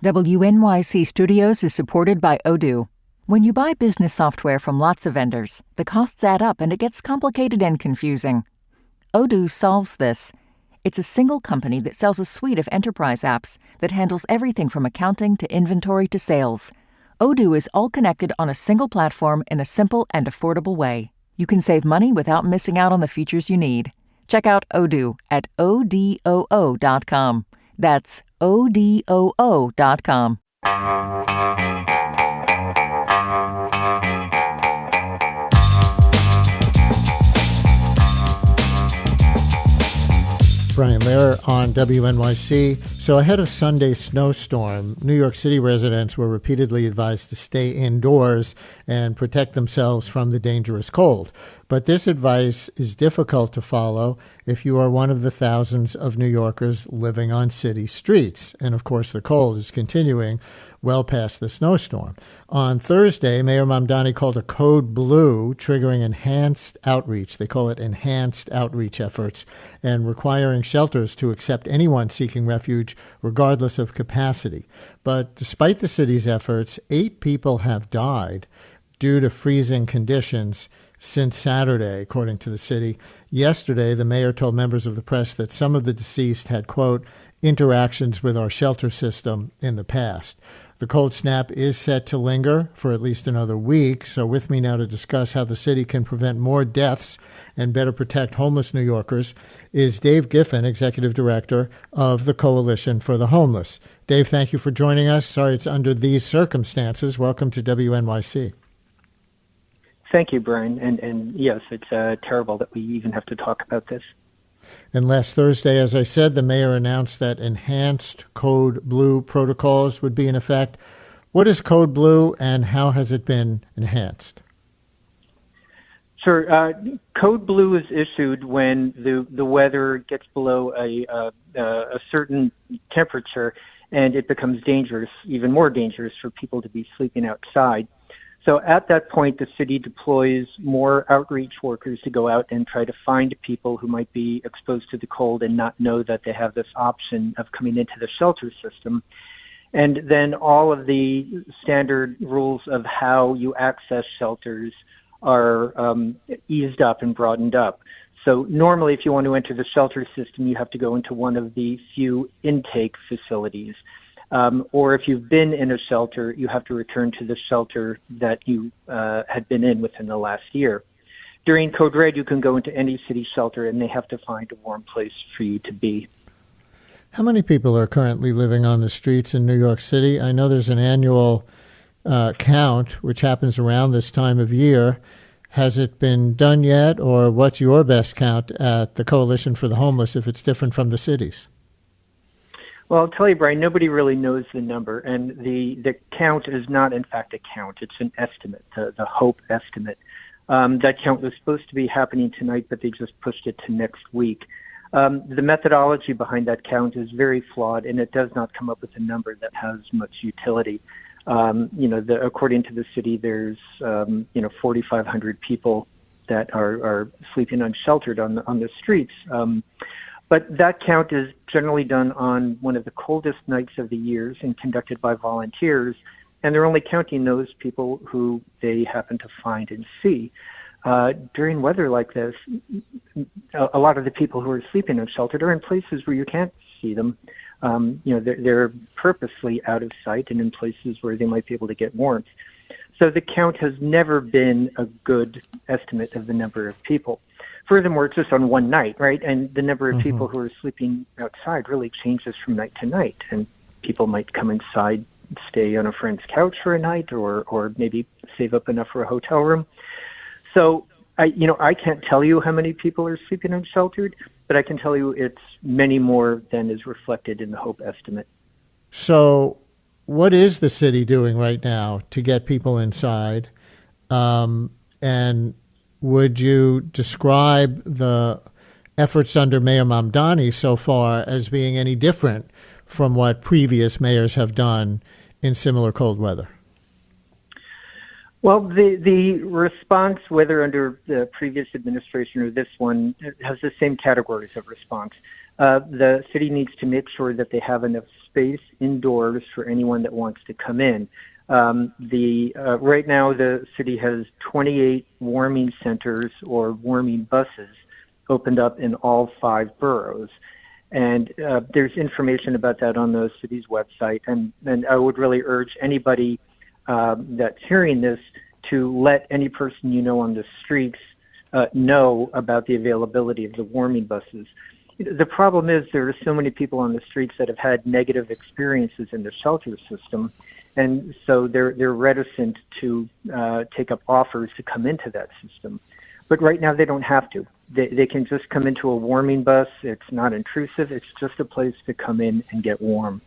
WNYC Studios is supported by Odoo. When you buy business software from lots of vendors, the costs add up and it gets complicated and confusing. Odoo solves this. It's a single company that sells a suite of enterprise apps that handles everything from accounting to inventory to sales. Odoo is all connected on a single platform in a simple and affordable way. You can save money without missing out on the features you need. Check out Odoo at odoo.com. That's odoo.com. Brian Lehrer on WNYC. So ahead of Sunday's snowstorm, New York City residents were repeatedly advised to stay indoors and protect themselves from the dangerous cold. But this advice is difficult to follow if you are one of the thousands of New Yorkers living on city streets. And of course, the cold is continuing well past the snowstorm. On Thursday, Mayor Mamdani called a code blue, triggering enhanced outreach. They call it enhanced outreach efforts, and requiring shelters to accept anyone seeking refuge regardless of capacity. But despite the city's efforts, 8 people have died due to freezing conditions since Saturday, according to the city. Yesterday, the mayor told members of the press that some of the deceased had, quote, interactions with our shelter system in the past. The cold snap is set to linger for at least another week. So with me now to discuss how the city can prevent more deaths and better protect homeless New Yorkers is Dave Giffen, Executive Director of the Coalition for the Homeless. Dave, thank you for joining us. Sorry it's under these circumstances. Welcome to WNYC. Thank you, Brian. And yes, it's terrible that we even have to talk about this. And last Thursday, as I said, the mayor announced that enhanced Code Blue protocols would be in effect. What is Code Blue and how has it been enhanced? Sure. Code Blue is issued when the weather gets below a certain temperature and it becomes dangerous, even more dangerous for people to be sleeping outside. So at that point, the city deploys more outreach workers to go out and try to find people who might be exposed to the cold and not know that they have this option of coming into the shelter system. And then all of the standard rules of how you access shelters are eased up and broadened up. So normally, if you want to enter the shelter system, you have to go into one of the few intake facilities. Or if you've been in a shelter, you have to return to the shelter that you had been in within the last year. During Code Red, you can go into any city shelter and they have to find a warm place for you to be. How many people are currently living on the streets in New York City? I know there's an annual count, which happens around this time of year. Has it been done yet, or what's your best count at the Coalition for the Homeless if it's different from the cities? Well, I'll tell you, Brian, nobody really knows the number, and the count is not, in fact, a count. It's an estimate, the HOPE estimate. That count was supposed to be happening tonight, but they just pushed it to next week. The methodology behind that count is very flawed, and it does not come up with a number that has much utility. According to the city, there's 4,500 people that are sleeping unsheltered on the streets. But that count is generally done on one of the coldest nights of the years and conducted by volunteers, and they're only counting those people who they happen to find and see. During weather like this, a lot of the people who are sleeping unsheltered are in places where you can't see them. They're purposely out of sight and in places where they might be able to get warmth. So the count has never been a good estimate of the number of people. Furthermore, it's just on one night, right? And the number of people who are sleeping outside really changes from night to night. And people might come inside, stay on a friend's couch for a night, or maybe save up enough for a hotel room. So, I can't tell you how many people are sleeping unsheltered, but I can tell you it's many more than is reflected in the HOPE estimate. So what is the city doing right now to get people inside? And would you describe the efforts under Mayor Mamdani so far as being any different from what previous mayors have done in similar cold weather? Well, the response, whether under the previous administration or this one, has the same categories of response. The city needs to make sure that they have enough space indoors for anyone that wants to come in. Right now, the city has 28 warming centers or warming buses opened up in all 5 boroughs. And there's information about that on the city's website. And I would really urge anybody that's hearing this to let any person you know on the streets know about the availability of the warming buses. The problem is there are so many people on the streets that have had negative experiences in the shelter system, and so they're reticent to take up offers to come into that system. But right now they don't have to. They can just come into a warming bus. It's not intrusive. It's just a place to come in and get warm.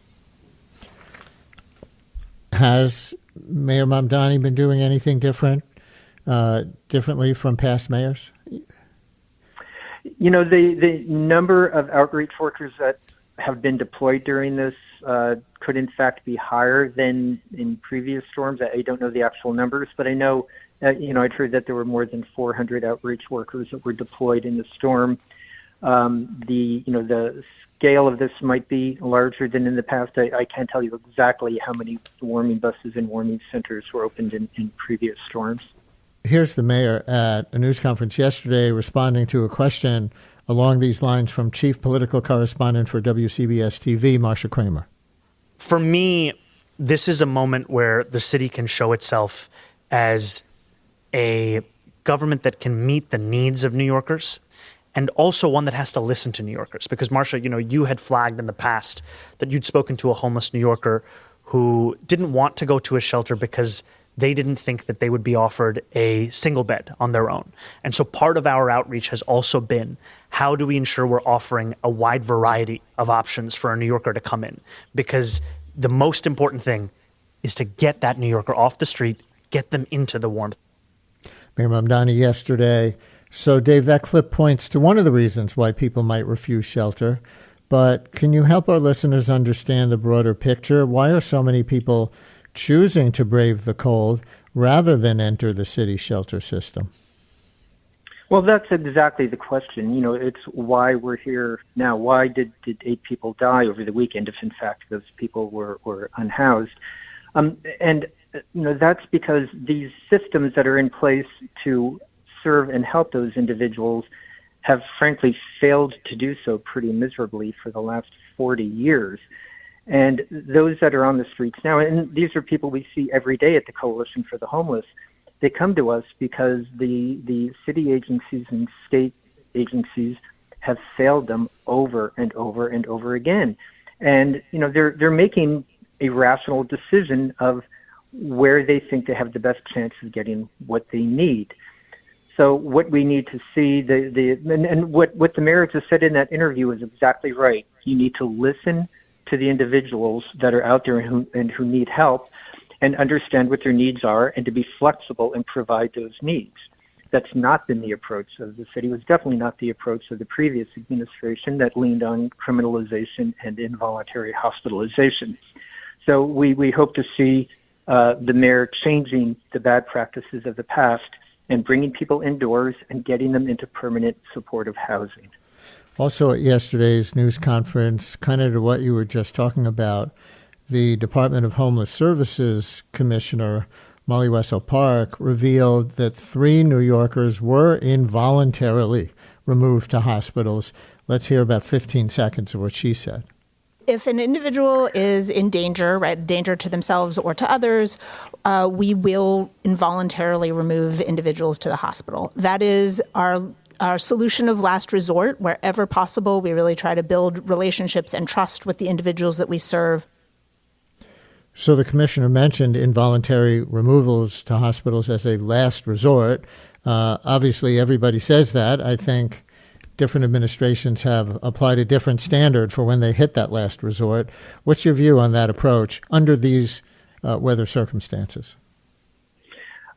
Has Mayor Mamdani been doing anything differently from past mayors? You know, the number of outreach workers that have been deployed during this could in fact be higher than in previous storms. I don't know the actual numbers, but I know, I'd heard that there were more than 400 outreach workers that were deployed in the storm. The scale of this might be larger than in the past. I can't tell you exactly how many warming buses and warming centers were opened in previous storms. Here's the mayor at a news conference yesterday responding to a question along these lines from chief political correspondent for WCBS TV, Marsha Kramer. For me, this is a moment where the city can show itself as a government that can meet the needs of New Yorkers, and also one that has to listen to New Yorkers. Because, Marsha, you had flagged in the past that you'd spoken to a homeless New Yorker who didn't want to go to a shelter because they didn't think that they would be offered a single bed on their own. And so part of our outreach has also been, how do we ensure we're offering a wide variety of options for a New Yorker to come in? Because the most important thing is to get that New Yorker off the street, get them into the warmth. Mayor Mamdani yesterday. So, Dave, that clip points to one of the reasons why people might refuse shelter. But can you help our listeners understand the broader picture? Why are so many people choosing to brave the cold rather than enter the city shelter system? Well, that's exactly the question. It's why we're here now. Why did 8 people die over the weekend if, in fact, those people were unhoused? That's because these systems that are in place to serve and help those individuals have frankly failed to do so pretty miserably for the last 40 years. And those that are on the streets now, and these are people we see every day at the Coalition for the Homeless, they come to us because the city agencies and state agencies have failed them over and over and over again. And, they're making a rational decision of where they think they have the best chance of getting what they need. So what we need to see, what the mayor just said in that interview is exactly right. You need to listen to the individuals that are out there and who need help, and understand what their needs are, and to be flexible and provide those needs. That's not been the approach of the city. It was definitely not the approach of the previous administration that leaned on criminalization and involuntary hospitalization. So we hope to see the mayor changing the bad practices of the past and bringing people indoors and getting them into permanent supportive housing. Also at yesterday's news conference, kind of to what you were just talking about, the Department of Homeless Services Commissioner, Molly Wessel Park, revealed that 3 New Yorkers were involuntarily removed to hospitals. Let's hear about 15 seconds of what she said. If an individual is in danger, right, danger to themselves or to others, we will involuntarily remove individuals to the hospital. That is our solution of last resort. Wherever possible, we really try to build relationships and trust with the individuals that we serve. So the commissioner mentioned involuntary removals to hospitals as a last resort. Obviously, everybody says that. I think different administrations have applied a different standard for when they hit that last resort. What's your view on that approach under these weather circumstances?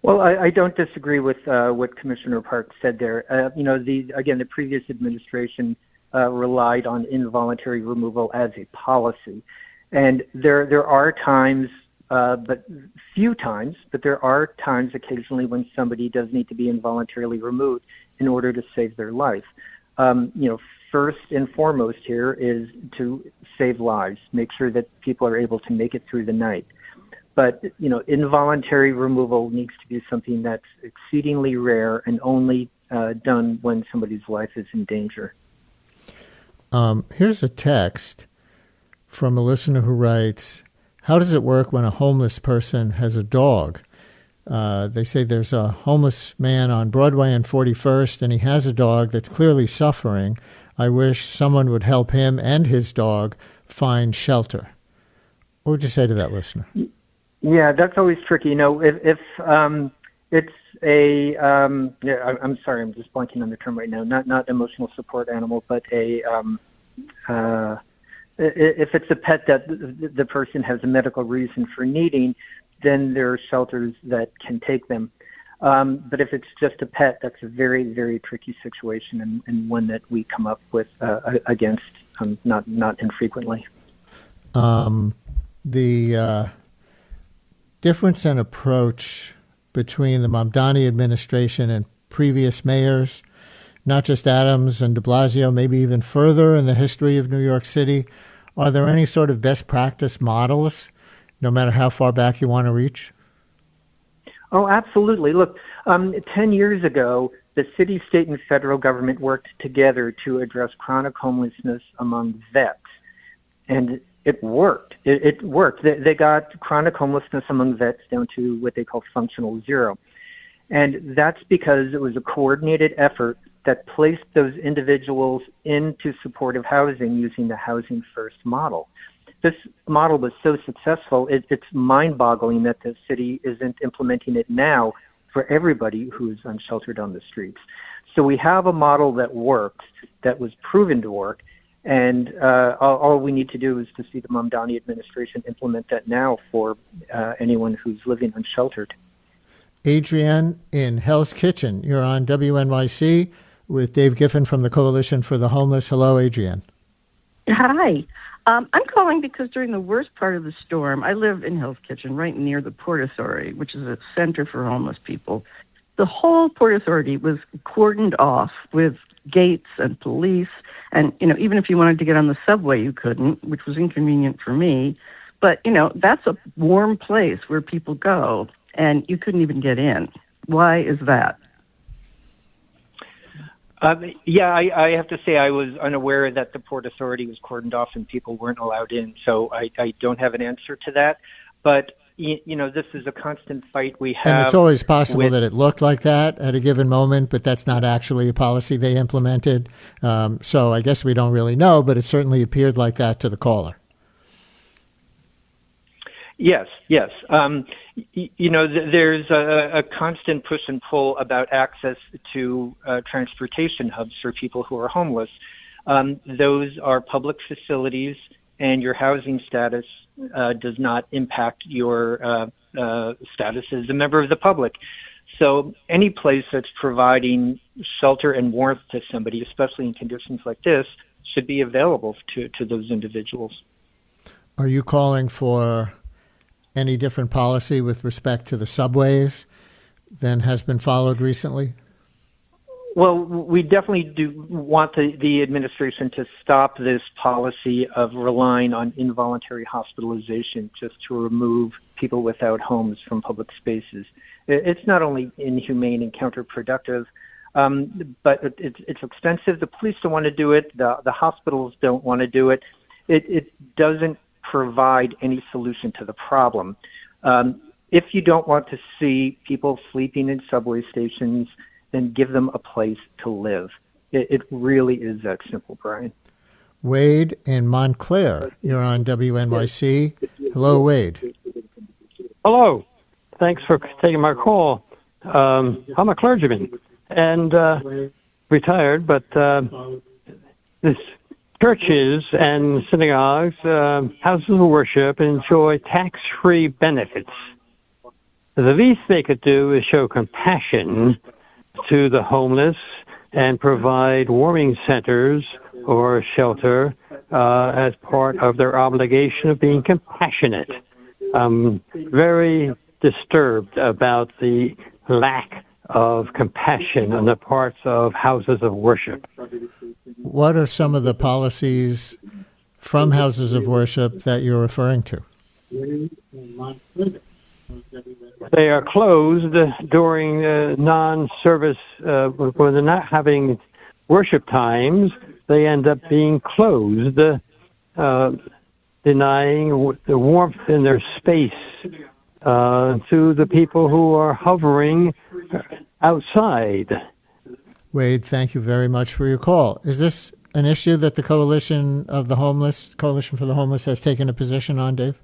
Well, I don't disagree with what Commissioner Park said there. The previous administration relied on involuntary removal as a policy. And there are times, but few times, but there are times occasionally when somebody does need to be involuntarily removed in order to save their life. first and foremost here is to save lives, make sure that people are able to make it through the night. But, involuntary removal needs to be something that's exceedingly rare and only done when somebody's life is in danger. Here's a text from a listener who writes, how does it work when a homeless person has a dog? They say there's a homeless man on Broadway and 41st, and he has a dog that's clearly suffering. I wish someone would help him and his dog find shelter. What would you say to that listener? Yeah, that's always tricky. If it's a, I'm sorry, I'm just blanking on the term right now. Not emotional support animal, but if it's a pet that the person has a medical reason for needing, then there are shelters that can take them. But if it's just a pet, that's a very, very tricky situation and one that we come up with against not infrequently. The difference in approach between the Mamdani administration and previous mayors, not just Adams and de Blasio, maybe even further in the history of New York City, are there any sort of best practice models, no matter how far back you want to reach? Oh, absolutely. Look, 10 years ago, the city, state, and federal government worked together to address chronic homelessness among vets. And it worked. It worked. They got chronic homelessness among vets down to what they call functional zero. And that's because it was a coordinated effort that placed those individuals into supportive housing using the Housing First model. This model was so successful, it's mind-boggling that the city isn't implementing it now for everybody who's unsheltered on the streets. So we have a model that works, that was proven to work, and all we need to do is to see the Mamdani administration implement that now for anyone who's living unsheltered. Adrienne in Hell's Kitchen, you're on WNYC with Dave Giffen from the Coalition for the Homeless. Hello, Adrienne. Hi. I'm calling because during the worst part of the storm, I live in Hell's Kitchen, right near the Port Authority, which is a center for homeless people. The whole Port Authority was cordoned off with gates and police. And, even if you wanted to get on the subway, you couldn't, which was inconvenient for me. But, that's a warm place where people go, and you couldn't even get in. Why is that? I have to say I was unaware that the Port Authority was cordoned off and people weren't allowed in, so I don't have an answer to that. But, this is a constant fight we have. And it's always possible that it looked like that at a given moment, but that's not actually a policy they implemented. So I guess we don't really know, but it certainly appeared like that to the caller. Yes. There's a constant push and pull about access to transportation hubs for people who are homeless. Those are public facilities, and your housing status does not impact your status as a member of the public. So any place that's providing shelter and warmth to somebody, especially in conditions like this, should be available to those individuals. Are you calling for any different policy with respect to the subways than has been followed recently? Well, we definitely do want the administration to stop this policy of relying on involuntary hospitalization just to remove people without homes from public spaces. It's not only inhumane and counterproductive, but it's expensive. The police don't want to do it. The hospitals don't want to do it. It doesn't provide any solution to the problem. If you don't want to see people sleeping in subway stations, then give them a place to live. It really is that simple, Brian. Wade in Montclair, you're on WNYC. Hello, Wade. Hello. Thanks for taking my call. I'm a clergyman and retired, but this churches and synagogues, houses of worship enjoy tax-free benefits. The least they could do is show compassion to the homeless and provide warming centers or shelter as part of their obligation of being compassionate. I'm very disturbed about the lack of compassion on the parts of houses of worship. what are some of the policies from houses of worship that you're referring to? They are closed during non-service, when they're not having worship times. They end up being closed, denying the warmth in their space to the people who are hovering outside. Wade, thank you very much for your call. Is this an issue that the Coalition for the Homeless has taken a position on, Dave?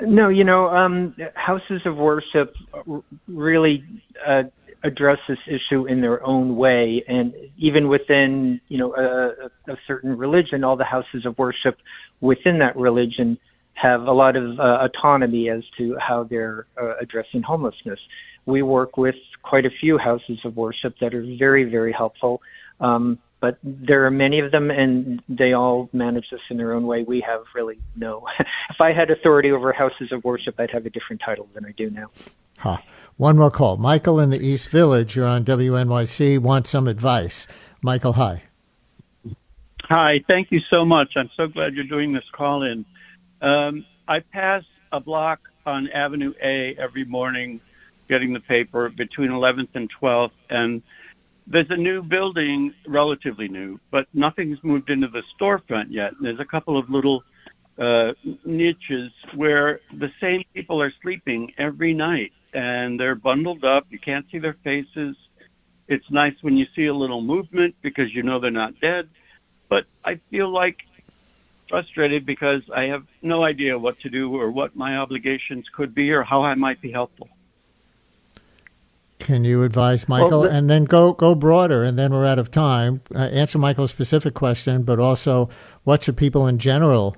No, houses of worship really address this issue in their own way, and even within a certain religion, all the houses of worship within that religion have a lot of autonomy as to how they're addressing homelessness. We work with quite a few houses of worship that are very, very helpful. But there are many of them, and they all manage this in their own way. We have really no. If I had authority over houses of worship, I'd have a different title than I do now. One more call. Michael in the East Village, you're on WNYC, wants some advice. Michael, hi. Hi, thank you so much. I'm so glad you're doing this call-in. I pass a block on Avenue A every morning getting the paper between 11th and 12th, and there's a new building, relatively new, but nothing's moved into the storefront yet. There's a couple of little niches where the same people are sleeping every night, and they're bundled up. You can't see their faces. It's nice when you see a little movement because you know they're not dead. But I feel like frustrated because I have no idea what to do or what my obligations could be or how I might be helpful. Can you advise Michael? And then go broader, and then we're out of time. Answer Michael's specific question, but also what should people in general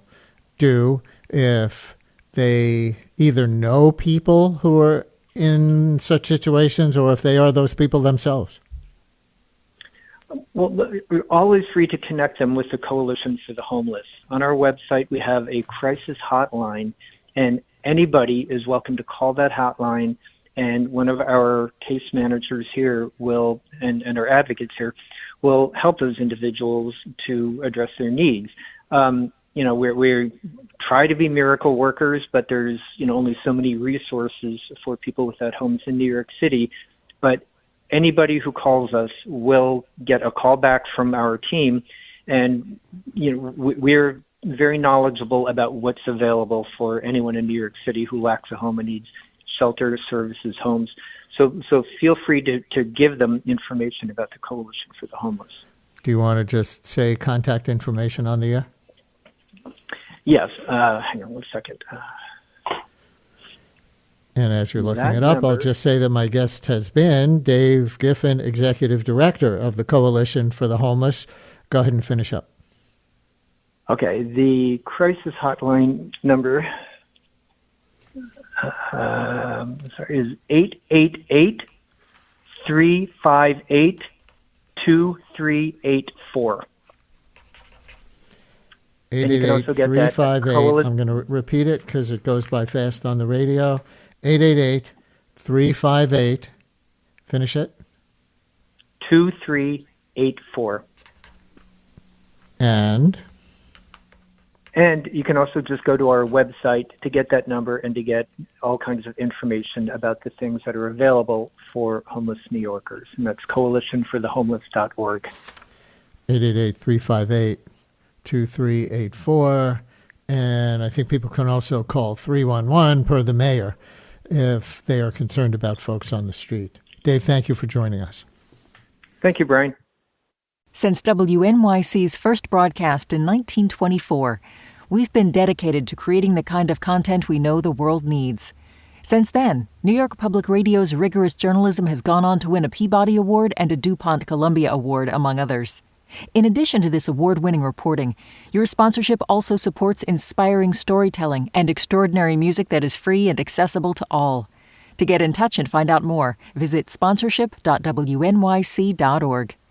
do if they either know people who are in such situations or if they are those people themselves? Well, we're always free to connect them with the Coalition for the Homeless. On our website, we have a crisis hotline, and anybody is welcome to call that hotline. And one of our case managers here will, and our advocates here, will help those individuals to address their needs. We try to be miracle workers, but there's, only so many resources for people without homes in New York City. But anybody who calls us will get a call back from our team. And, we're very knowledgeable about what's available for anyone in New York City who lacks a home and needs shelter, services, homes. So feel free to give them information about the Coalition for the Homeless. Do you want to just say contact information on the air? Yes. Hang on one second. And as you're looking it up, I'll just say that my guest has been Dave Giffen, Executive Director of the Coalition for the Homeless. Go ahead and finish up. Okay. The crisis hotline number is 888-358-2384. 888-358. I'm going to repeat it because it goes by fast on the radio. 888-358. Finish it. 2384. And you can also just go to our website to get that number and to get all kinds of information about the things that are available for homeless New Yorkers. And that's coalitionforthehomeless.org. 888-358-2384. And I think people can also call 311 per the mayor if they are concerned about folks on the street. Dave, thank you for joining us. Thank you, Brian. Since WNYC's first broadcast in 1924, we've been dedicated to creating the kind of content we know the world needs. Since then, New York Public Radio's rigorous journalism has gone on to win a Peabody Award and a DuPont Columbia Award, among others. In addition to this award-winning reporting, your sponsorship also supports inspiring storytelling and extraordinary music that is free and accessible to all. To get in touch and find out more, visit sponsorship.wnyc.org.